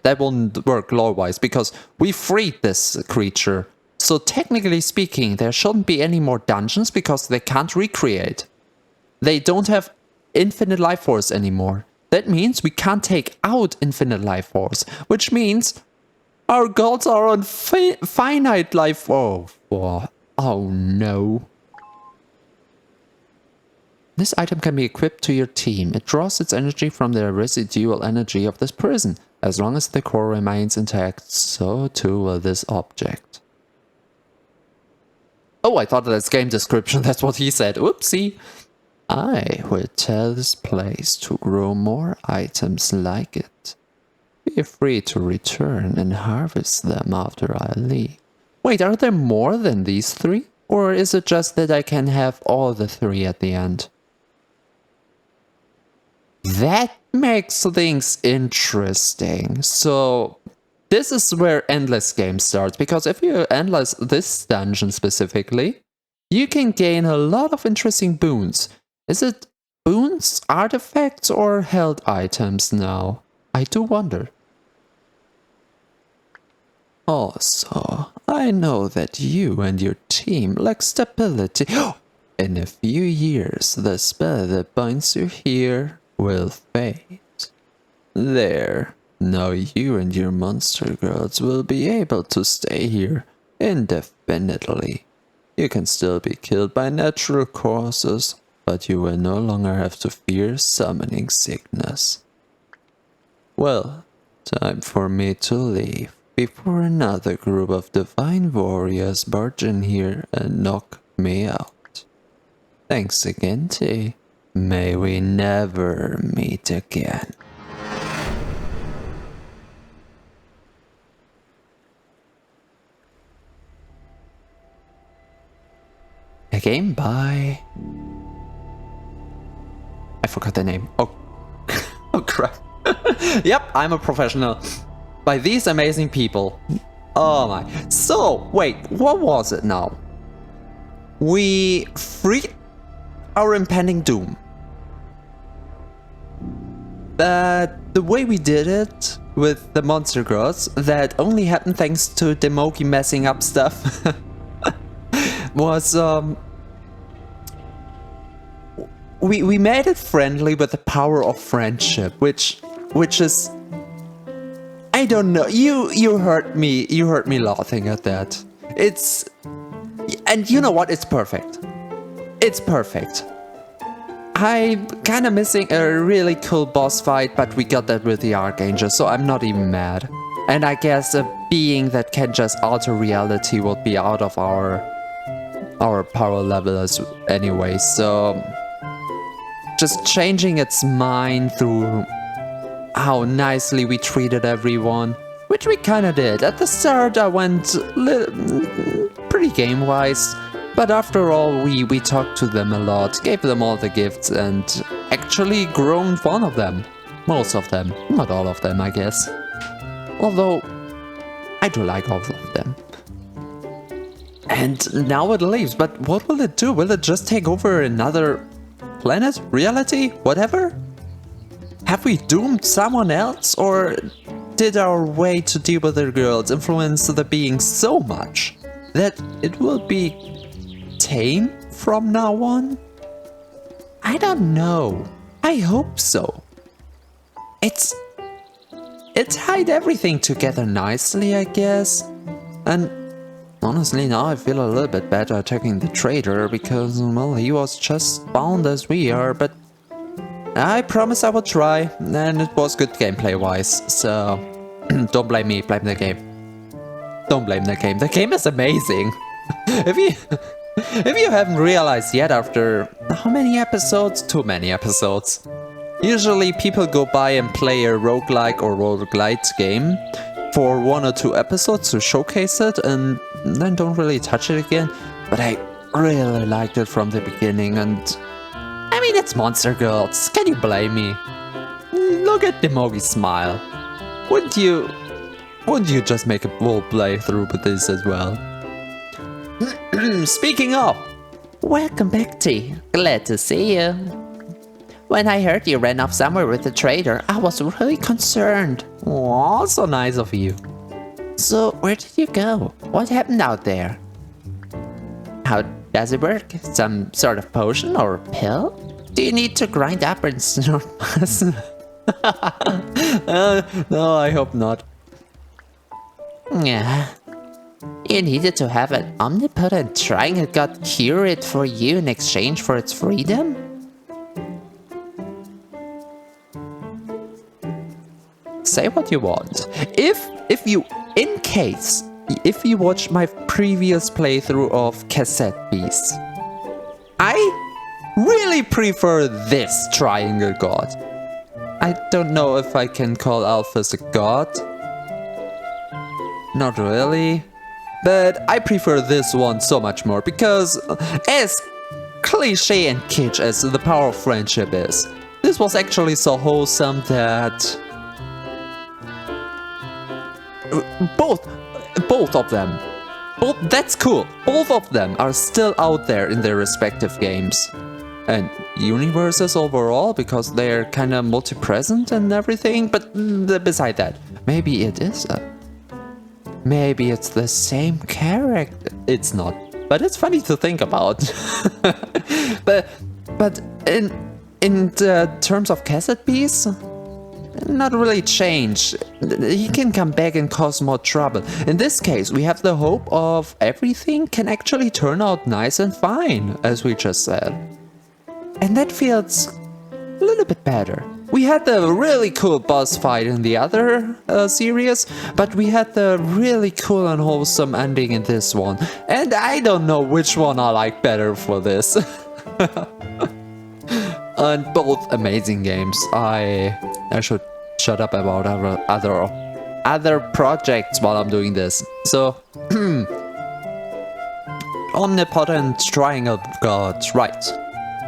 That won't work lore-wise, because we freed this creature. So technically speaking, there shouldn't be any more dungeons, because they can't recreate. They don't have infinite life force anymore. That means we can't take out infinite life force, which means our gods are on finite life force. Oh no. This item can be equipped to your team. It draws its energy from the residual energy of this prison. As long as the core remains intact, so too will this object. Oh, I thought that's game description. That's what he said. Oopsie. I will tell this place to grow more items like it. Feel free to return and harvest them after I leave. Wait, are there more than these 3? Or is it just that I can have all the 3 at the end? That makes things interesting. So this is where endless game starts, because if you endless this dungeon specifically, you can gain a lot of interesting boons. Is it boons, artifacts, or held items now? I do wonder. Also, I know that you and your team lack stability. In a few years, the spell that binds you here will fade. There, now you and your monster girls will be able to stay here indefinitely. You can still be killed by natural causes, but you will no longer have to fear summoning sickness. Well, time for me to leave before another group of divine warriors barge in here and knock me out. Thanks again, T. May we never meet again. A game by... I forgot the name. Oh, oh crap. Yep, I'm a professional. By these amazing people. Oh my. So, wait, what was it now? We freed our impending doom. But the way we did it with the monster girls, that only happened thanks to Demogi messing up stuff, was we made it friendly with the power of friendship, which is, I don't know, you heard me laughing at that. It's, and you know what, it's perfect. It's perfect. I'm kinda missing a really cool boss fight, but we got that with the Archangel, so I'm not even mad. And I guess a being that can just alter reality would be out of our power level anyway, so just changing its mind through how nicely we treated everyone, which we kinda did. At the start I went pretty game-wise, but after all we talked to them a lot, gave them all the gifts, and actually grown one of them. Most of them, not all of them I guess. Although, I do like all of them. And now it leaves, but what will it do? Will it just take over another planet? Reality? Whatever? Have we doomed someone else? Or did our way to deal with the girls influence the being so much that it will be tame from now on? I don't know. I hope so. It's tied everything together nicely, I guess. And honestly, now I feel a little bit better attacking the traitor, because, well, he was just bound as we are, but I promise I will try, and it was good gameplay-wise, so don't blame me, blame the game. Don't blame the game. The game is amazing. If you haven't realized yet after how many episodes? Too many episodes. Usually people go by and play a roguelike or roguelite game for 1 or 2 episodes to showcase it and then don't really touch it again. But I really liked it from the beginning, and I mean, it's Monster Girls. Can you blame me? Look at Demogi's smile. Wouldn't you just make a full playthrough with this as well? Speaking of, welcome back, T. Glad to see you. When I heard you ran off somewhere with the trader, I was really concerned. Aw, so nice of you. So, where did you go? What happened out there? How does it work? Some sort of potion or pill? Do you need to grind up and snort pus? No, I hope not. Yeah. You needed to have an omnipotent triangle god cure it for you in exchange for its freedom? Say what you want. If you watch my previous playthrough of Cassette Beast, I really prefer this triangle god. I don't know if I can call Alphys a god. Not really. But I prefer this one so much more because as cliche and kitsch as the power of friendship is, this was actually so wholesome that both of them, that's cool. Both of them are still out there in their respective games and universes overall because they're kind of multi-present and everything. But beside that, maybe it is maybe it's the same character. It's not, but it's funny to think about. but in terms of cassette piece, not really change. He can come back and cause more trouble. In this case, we have the hope of everything can actually turn out nice and fine, as we just said. And that feels a little bit better. We had the really cool boss fight in the other series, but we had the really cool and wholesome ending in this one. And I don't know which one I like better for this. And both amazing games. I should shut up about other projects while I'm doing this. So, omnipotent triangle god, right?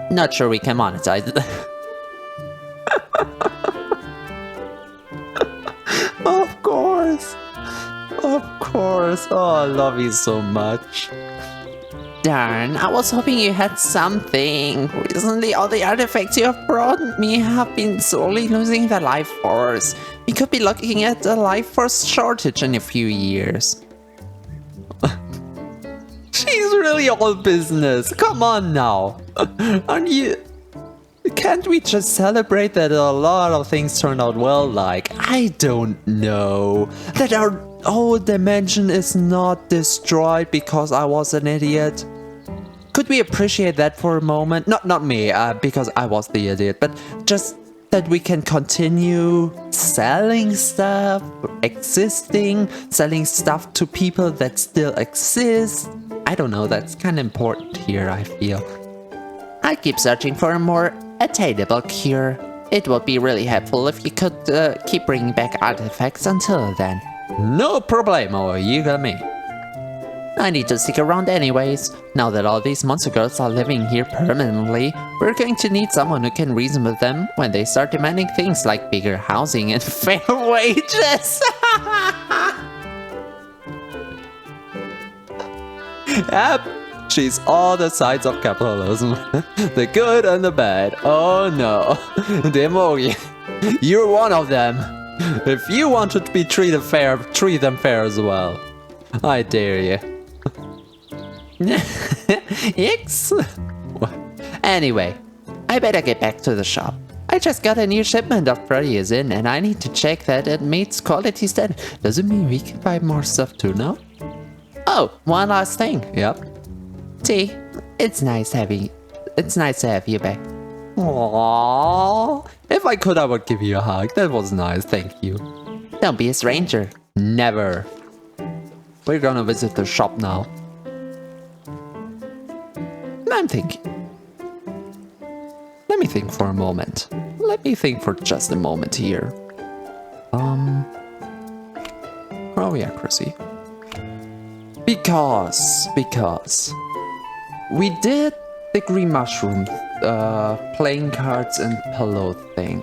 Not sure we can monetize it. Of course. Oh, I love you so much. Darn, I was hoping you had something. Recently, all the artifacts you have brought me have been slowly losing their life force. We could be looking at a life force shortage in a few years. She's really all business. Come on now. Aren't you... Can't we just celebrate that a lot of things turned out well? Like, I don't know, that our whole dimension is not destroyed because I was an idiot. Could we appreciate that for a moment? Not me, because I was the idiot, but just that we can continue selling stuff, selling stuff to people that still exist. I don't know, that's kind of important here, I feel. I'll keep searching for a more attainable cure. It would be really helpful if you could keep bringing back artifacts until then. No problemo, you got me. I need to stick around anyways. Now that all these monster girls are living here permanently, we're going to need someone who can reason with them when they start demanding things like bigger housing and fair wages. Yep. She's all the sides of capitalism. The good and the bad. Oh no. Demogi, you're one of them. If you want to be treated fair, treat them fair as well. I dare you. Yikes. Anyway, I better get back to the shop. I just got a new shipment of produce in and I need to check that it meets quality standard. Does it mean we can buy more stuff too now? Oh, one last thing. Yep. T, it's nice to have you back. Aww. If I could, I would give you a hug. That was nice, thank you. Don't be a stranger. Never. We're gonna visit the shop now. I'm thinking. Let me think for a moment. Let me think for just a moment here. Oh yeah, Chrissy. Because we did the green mushroom playing cards and pillow thing.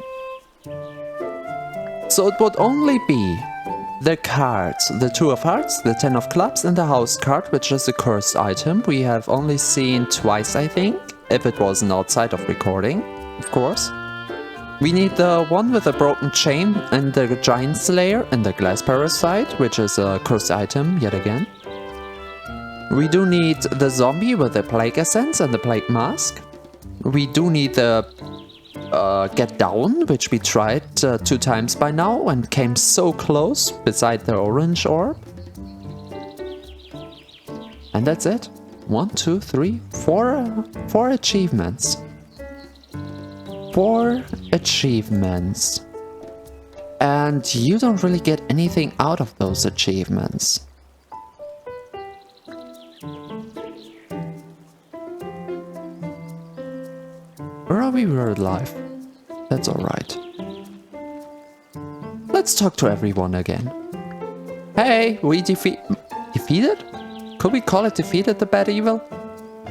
So it would only be the cards, the 2 of hearts, the 10 of clubs and the house card, which is a cursed item we have only seen twice, I think, if it wasn't outside of recording, of course. We need the one with a broken chain and the giant slayer and the glass parasite, which is a cursed item yet again. We do need the zombie with the plague essence and the plague mask. We do need the get down, which we tried 2 times by now and came so close beside the orange orb. And that's it. 1, 2, 3, 4 achievements. 4 achievements. And you don't really get anything out of those achievements. Or we were alive. That's alright. Let's talk to everyone again. Hey, we defeated? Could we call it defeated, the bad evil?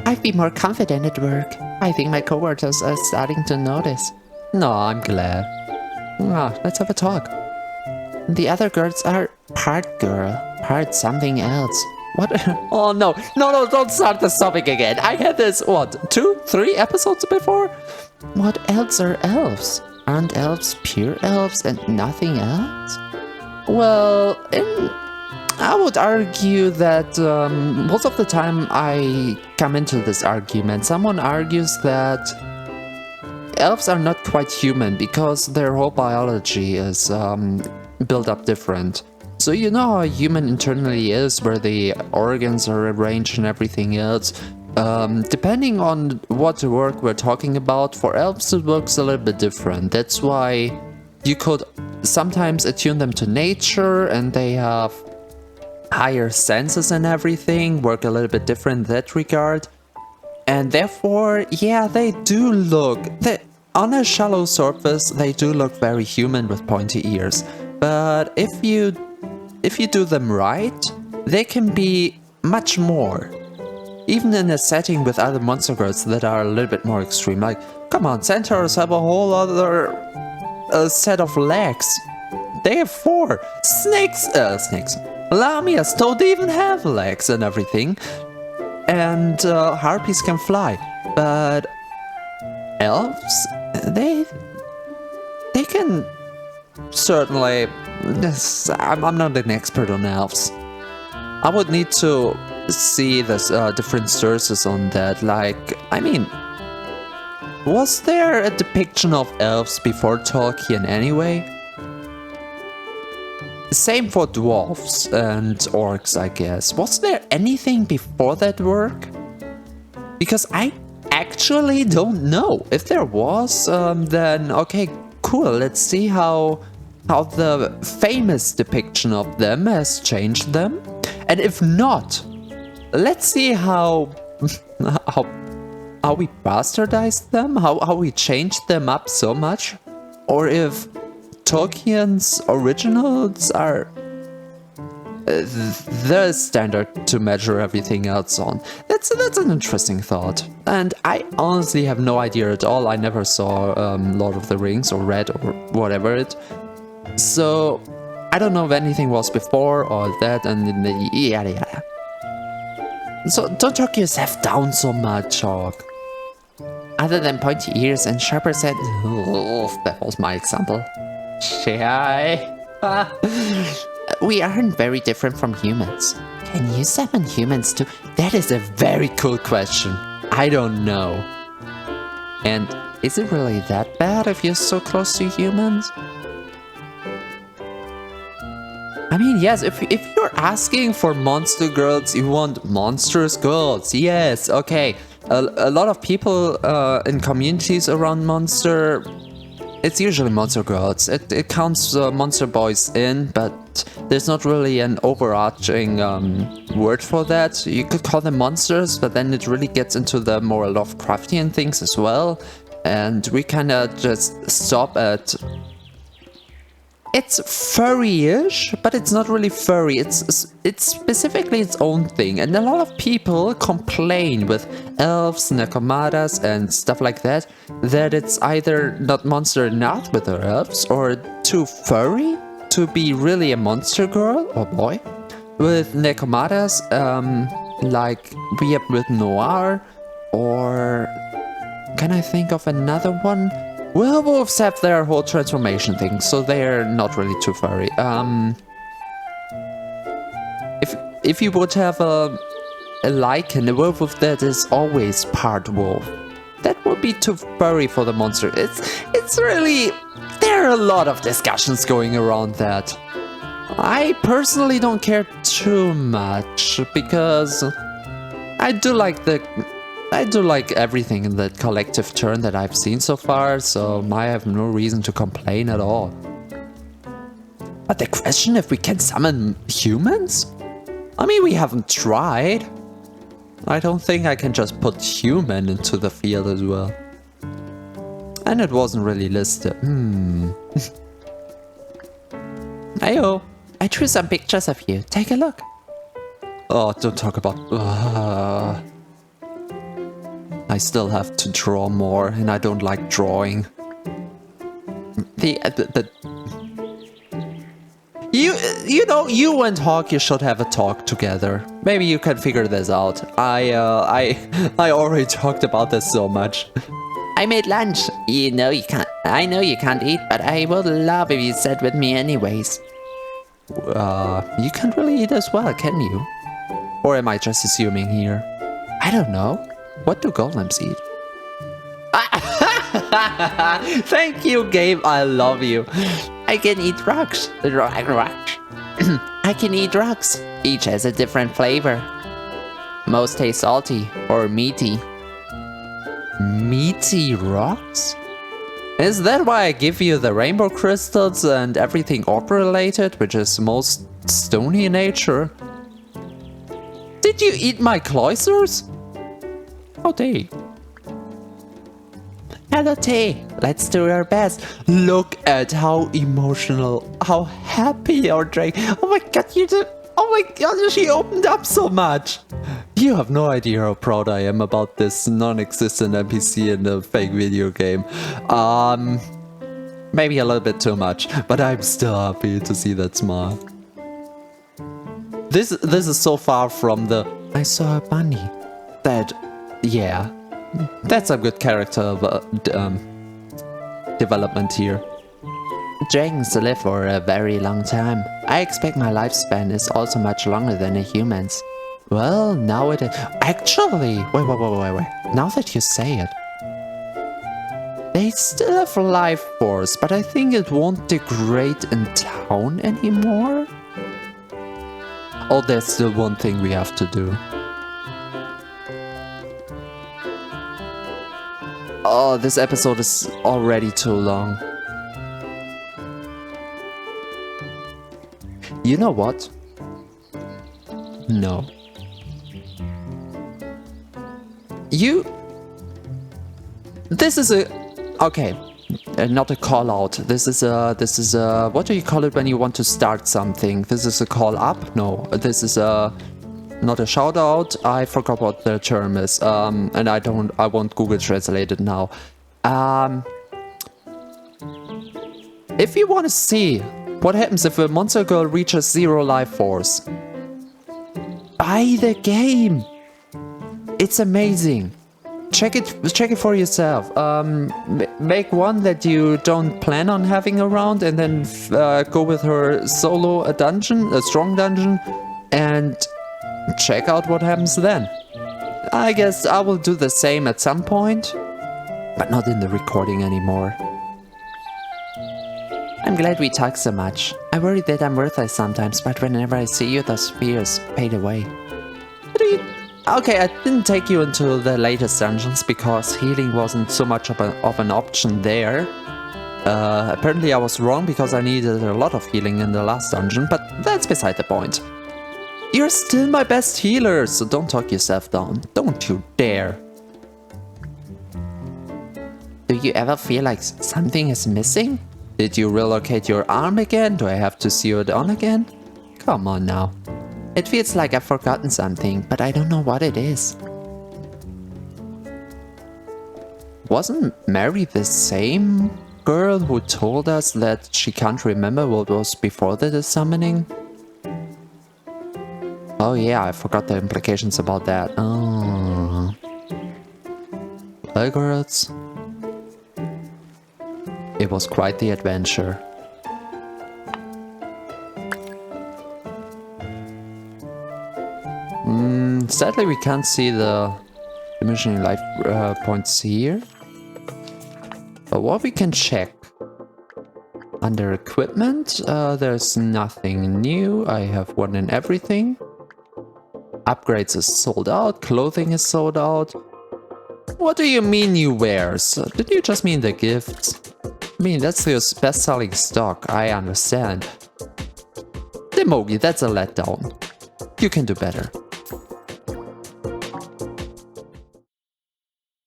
I'd be more confident at work. I think my coworkers are starting to notice. No, I'm glad. Let's have a talk. The other girls are part girl, part something else. What? Oh no, don't start this topic again. I had this, 2, 3 episodes before? What else are elves? Aren't elves pure elves and nothing else? Well, I would argue that most of the time I come into this argument, someone argues that elves are not quite human because their whole biology is built up different. So you know how a human internally is, where the organs are arranged and everything else. Depending on what work we're talking about, for elves it works a little bit different. That's why you could sometimes attune them to nature and they have higher senses and everything, work a little bit different in that regard. And therefore, yeah, they do look, on a shallow surface, they do look very human with pointy ears. But if you do them right, they can be much more. Even in a setting with other monster girls that are a little bit more extreme. Like, come on, centaurs have a whole other set of legs. They have 4. Snakes. Lamias don't even have legs and everything. And harpies can fly. But elves, they can certainly... I'm not an expert on elves. I would need to see this different sources on that. Like, I mean, was there a depiction of elves before Tolkien anyway? Same for dwarves and orcs, I guess. Was there anything before that work? Because I actually don't know. If there was, then okay, cool. Let's see how the famous depiction of them has changed them. And if not, let's see how we bastardized them, how we changed them up so much, or if Tolkien's originals are the standard to measure everything else on. That's an interesting thought, and I honestly have no idea at all. I never saw Lord of the Rings or read or whatever it, so I don't know if anything was before or that, and yada yada. So don't talk yourself down so much, Chalk. Other than pointy ears and sharper set... Oh, that was my example. Shy. We aren't very different from humans. Can you summon humans too? That is a very cool question. I don't know. And is it really that bad if you're so close to humans? I mean, yes, if you're asking for monster girls, you want monstrous girls. Yes, okay. A lot of people in communities around monster, it's usually monster girls. It counts monster boys in, but there's not really an overarching word for that. You could call them monsters, but then it really gets into the more Lovecraftian things as well. And we kind of just stop at... It's furry-ish, but it's not really furry. It's specifically its own thing. And a lot of people complain with elves, necromatas, and stuff like that, that it's either not monster enough with their elves, or too furry to be really a monster girl or boy. With necromatas, like we have with Noir, or... Can I think of another one? Werewolves have their whole transformation thing, so they're not really too furry. If you would have a lichen, a werewolf that is always part wolf, that would be too furry for the monster. It's really... There are a lot of discussions going around that. I personally don't care too much, because I do like everything in that collective turn that I've seen so far, so I have no reason to complain at all. But the question if we can summon humans? I mean, we haven't tried. I don't think I can just put human into the field as well. And it wasn't really listed. Ayo, I drew some pictures of you. Take a look. Oh, don't talk about... I still have to draw more, and I don't like drawing. You know, you and Hawk, should have a talk together. Maybe you can figure this out. I already talked about this so much. I made lunch. You know you can't. I know you can't eat, but I would love if you sat with me anyways. You can't really eat as well, can you? Or am I just assuming here? I don't know. What do golems eat? Thank you, Gabe. I love you. I can eat rocks. I can eat rocks. Each has a different flavor. Most taste salty or meaty. Meaty rocks? Is that why I give you the rainbow crystals and everything orb related, which is most stony in nature? Did you eat my cloisters? Oh, they. Hello, Tay. Let's do our best. Look at how emotional, how happy you're drinking. Oh my god, you did. Oh my god, she opened up so much. You have no idea how proud I am about this non-existent NPC in the fake video game. Maybe a little bit too much, but I'm still happy to see that smile. This is so far from the I saw a bunny. That, yeah, that's a good character development here. Dragons live for a very long time. I expect my lifespan is also much longer than a human's. Well, now it is. Actually, wait. Now that you say it, they still have life force, but I think it won't degrade in town anymore. Oh, there's still one thing we have to do. Oh, this episode is already too long. You know what? No. This is a... Okay. Not a call out. This is a... What do you call it when you want to start something? This is a call up? No. This is a... Not a shout out. I forgot what the term is. And I won't Google translate it now. If you want to see what happens if a monster girl reaches 0 life force, buy the game. It's amazing. Check it for yourself. Make one that you don't plan on having around, and then go with her solo a strong dungeon, and check out what happens then. I guess I will do the same at some point, but not in the recording anymore. I'm glad we talk so much. I worry that I'm worthless sometimes, but whenever I see you, those fears fade away. Okay, I didn't take you into the latest dungeons because healing wasn't so much of an option there. Apparently I was wrong because I needed a lot of healing in the last dungeon, but that's beside the point. You're still my best healer, so don't talk yourself down. Don't you dare. Do you ever feel like something is missing? Did you relocate your arm again? Do I have to sew it on again? Come on now. It feels like I've forgotten something, but I don't know what it is. Wasn't Mary the same girl who told us that she can't remember what was before the summoning? Oh yeah, I forgot the implications about that. Oh. Well, girls. It was quite the adventure. Sadly, we can't see the diminishing life points here. But what we can check. Under equipment, there's nothing new. I have one in everything. Upgrades is sold out. Clothing is sold out. What do you mean new wares? Did you just mean the gifts? I mean, that's your best-selling stock. I understand. Demogi, that's a letdown. You can do better.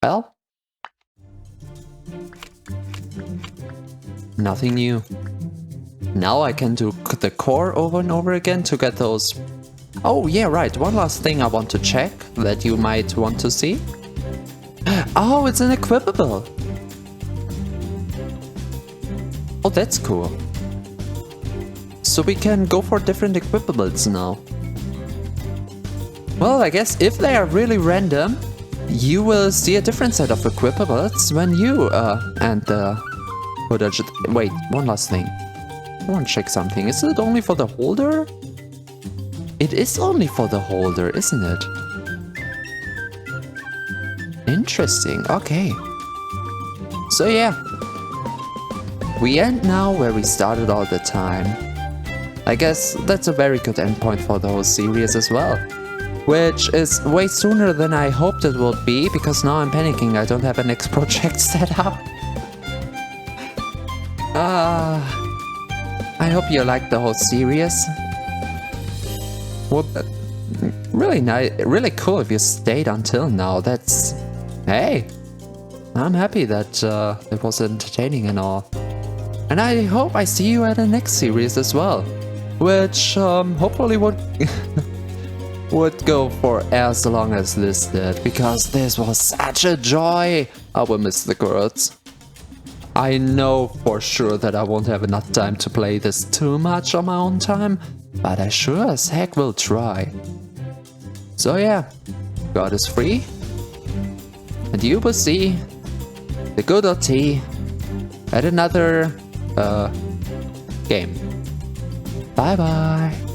Well, nothing new. Now I can do the core over and over again to get those... Oh yeah, right, one last thing I want to check that you might want to see. Oh, it's an equipable! Oh, that's cool. So we can go for different equipables now. Well, I guess if they are really random, you will see a different set of equipables when you and the footage... Wait, one last thing. I want to check something. Is it only for the holder? It is only for the holder, isn't it? Interesting, okay. So yeah. We end now where we started all the time. I guess that's a very good endpoint for the whole series as well. Which is way sooner than I hoped it would be, because now I'm panicking, I don't have a next project set up. I hope you liked the whole series. Well, really nice, really cool if you stayed until now. That's... Hey! I'm happy that it was entertaining and all. And I hope I see you at the next series as well. Which hopefully would would go for as long as this did, because this was such a joy. I will miss the girls. I know for sure that I won't have enough time to play this too much on my own time, but I sure as heck will try. So yeah, God is free, and you will see the good old tea at another game. Bye bye.